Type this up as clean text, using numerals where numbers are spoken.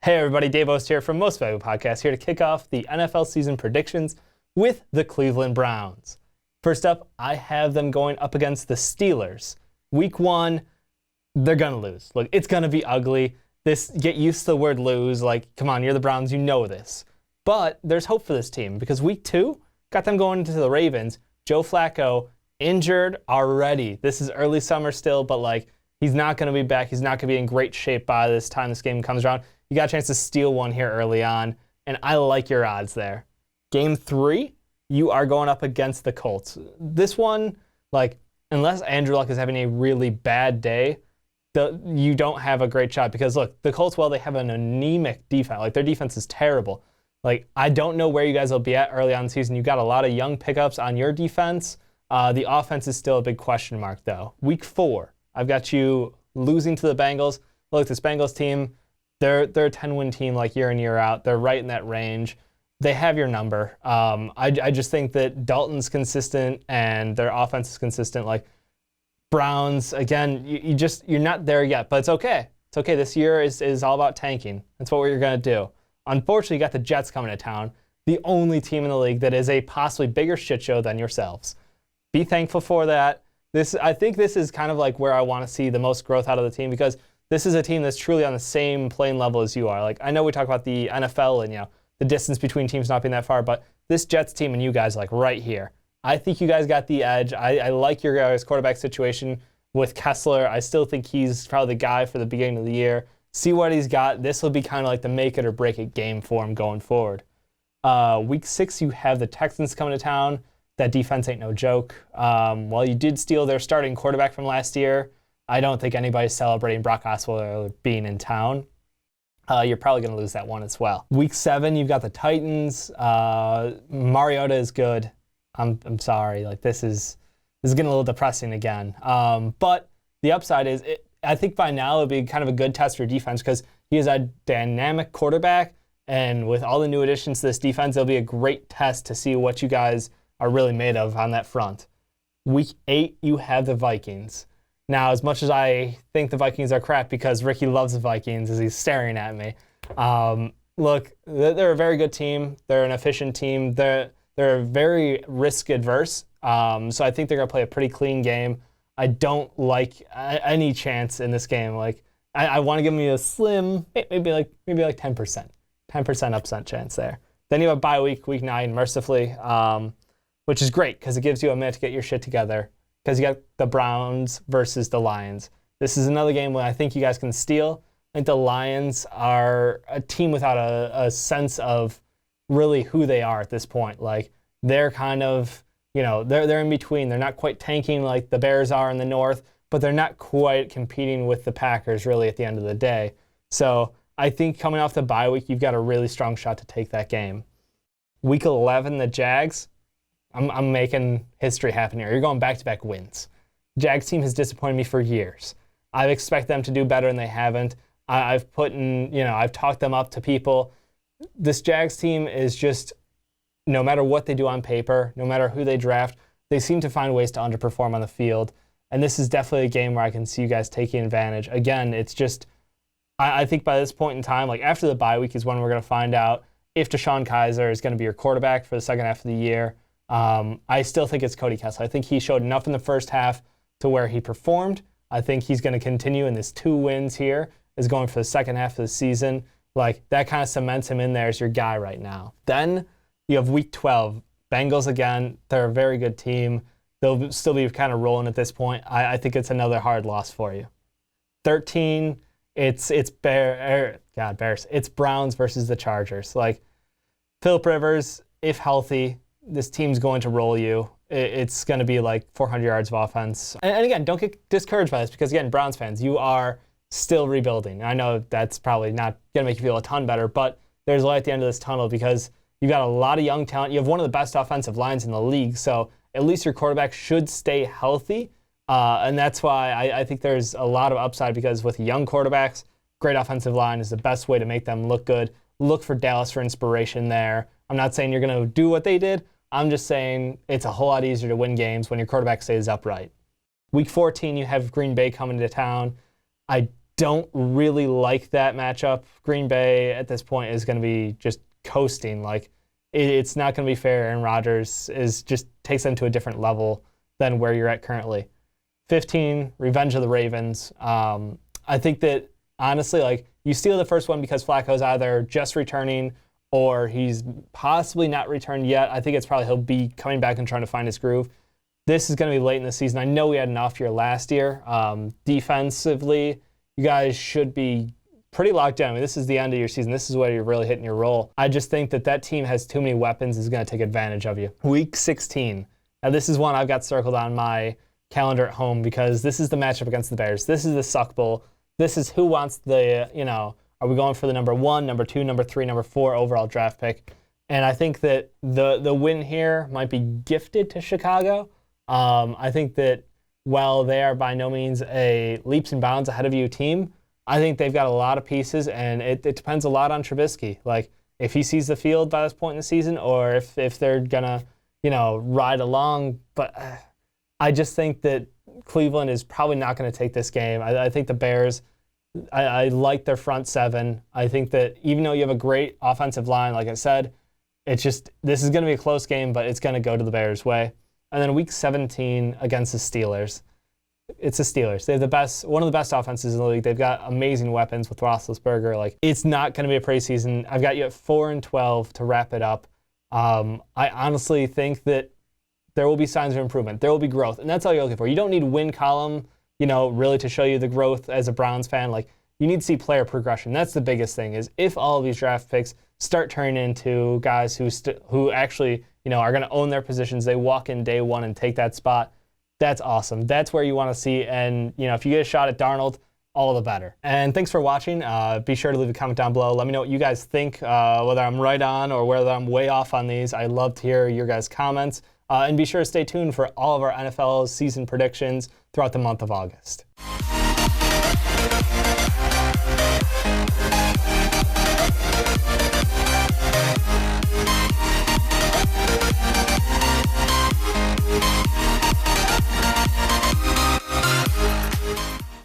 Hey everybody, Dave Oster here from Most Valuable Podcast, here to kick off the NFL season predictions with the Cleveland Browns. First up, I have them going up against the Steelers. Week 1, they're going to lose. Look, it's going to be ugly. Get used to the word lose. Like, come on, you're the Browns, you know this. But there's hope for this team because week 2, got them going into the Ravens. Joe Flacco, injured already. This is early summer still, but he's not going to be back. He's not going to be in great shape by this time this game comes around. You got a chance to steal one here early on, and I like your odds there. Game 3, you are going up against the Colts. This one, unless Andrew Luck is having a really bad day, you don't have a great shot because, look, the Colts, they have an anemic defense. Their defense is terrible. I don't know where you guys will be at early on in the season. You got a lot of young pickups on your defense. The offense is still a big question mark, though. Week 4, I've got you losing to the Bengals. Look, this Bengals team, they're a 10-win team year in, year out. They're right in that range. They have your number. I just think that Dalton's consistent and their offense is consistent. Browns, again, you're not there yet, but it's okay. It's okay. This year is all about tanking. That's what we're going to do. Unfortunately, you got the Jets coming to town, the only team in the league that is a possibly bigger shit show than yourselves. Be thankful for that. I think this is kind of where I want to see the most growth out of the team because this is a team that's truly on the same playing level as you are. I know we talk about the NFL and the distance between teams not being that far, but this Jets team and you guys right here. I think you guys got the edge. I like your guys' quarterback situation with Kessler. I still think he's probably the guy for the beginning of the year. See what he's got. This will be kind of the make it or break it game for him going forward. Week 6, you have the Texans coming to town. That defense ain't no joke. While you did steal their starting quarterback from last year, I don't think anybody's celebrating Brock Osweiler being in town. You're probably going to lose that one as well. Week 7, you've got the Titans. Mariota is good. I'm sorry. This is getting a little depressing again. But the upside is, I think by now it'll be kind of a good test for defense because he is a dynamic quarterback, and with all the new additions to this defense, it'll be a great test to see what you guys are really made of on that front. Week 8, you have the Vikings. Now, as much as I think the Vikings are crap because Ricky loves the Vikings as he's staring at me, look, they're a very good team. They're an efficient team. They're very risk adverse. So I think they're going to play a pretty clean game. I don't like any chance in this game. I want to give me a slim, maybe 10%. 10% upset chance there. Then you have a bye week, week 9, mercifully, which is great because it gives you a minute to get your shit together because you got the Browns versus the Lions. This is another game where I think you guys can steal. I think the Lions are a team without a sense of really who they are at this point. They're kind of, they're in between. They're not quite tanking like the Bears are in the North, but they're not quite competing with the Packers really at the end of the day. So I think coming off the bye week, you've got a really strong shot to take that game. Week 11, the Jags. I'm making history happen here. You're going back-to-back wins. Jags team has disappointed me for years. I expect them to do better, and they haven't. I've talked them up to people. This Jags team is just, no matter what they do on paper, no matter who they draft, they seem to find ways to underperform on the field. And this is definitely a game where I can see you guys taking advantage. Again, it's just, I think by this point in time, after the bye week is when we're going to find out if Deshaun Kaiser is going to be your quarterback for the second half of the year. I still think it's Cody Kessler. I think he showed enough in the first half to where he performed. I think he's going to continue, and this 2 wins here is going for the second half of the season. That kind of cements him in there as your guy right now. Then you have week 12. Bengals again. They're a very good team. They'll still be kind of rolling at this point. I think it's another hard loss for you. 13, it's Bears. It's Browns versus the Chargers. Phillip Rivers, if healthy, this team's going to roll you. It's going to be 400 yards of offense. And again, don't get discouraged by this because, again, Browns fans, you are still rebuilding. I know that's probably not going to make you feel a ton better, but there's light at the end of this tunnel because you've got a lot of young talent. You have one of the best offensive lines in the league, so at least your quarterback should stay healthy. And that's why I think there's a lot of upside because with young quarterbacks, great offensive line is the best way to make them look good. Look for Dallas for inspiration there. I'm not saying you're going to do what they did. I'm just saying it's a whole lot easier to win games when your quarterback stays upright. Week 14, you have Green Bay coming to town. I don't really like that matchup. Green Bay at this point is going to be just coasting. Like, it's not going to be fair. Aaron Rodgers just takes them to a different level than where you're at currently. 15, revenge of the Ravens. I think that, honestly, like, you steal the first one because Flacco's either just returning or he's possibly not returned yet. I think it's probably he'll be coming back and trying to find his groove. This is going to be late in the season. I know we had an off year last year. Defensively, you guys should be pretty locked down. I mean, this is the end of your season. This is where you're really hitting your role. I just think that team has too many weapons, is going to take advantage of you. Week 16. Now, this is one I've got circled on my calendar at home because this is the matchup against the Bears. This is the Suck Bowl. This is who wants the, are we going for the number 1, number 2, number 3, number 4 overall draft pick? And I think that the win here might be gifted to Chicago. I think that while they are by no means a leaps and bounds ahead of you team, I think they've got a lot of pieces, and it depends a lot on Trubisky. Like, if he sees the field by this point in the season, or if they're gonna, ride along. But I just think that Cleveland is probably not going to take this game. I think the Bears, I like their front seven. I think that even though you have a great offensive line, like I said, this is going to be a close game, but it's going to go to the Bears' way. And then week 17 against the Steelers. It's the Steelers. They have one of the best offenses in the league. They've got amazing weapons with Roethlisberger. Like, it's not going to be a pretty season. I've got you at 4-12 to wrap it up. I honestly think that there will be signs of improvement. There will be growth, and that's all you're looking for. You don't need win column, really to show you the growth as a Browns fan. Like, you need to see player progression. That's the biggest thing, is if all of these draft picks start turning into guys who actually, are going to own their positions, they walk in day one and take that spot, that's awesome. That's where you want to see. And, if you get a shot at Darnold, all the better. And thanks for watching. Be sure to leave a comment down below. Let me know what you guys think, whether I'm right on or whether I'm way off on these. I love to hear your guys' comments. And be sure to stay tuned for all of our NFL season predictions throughout the month of August.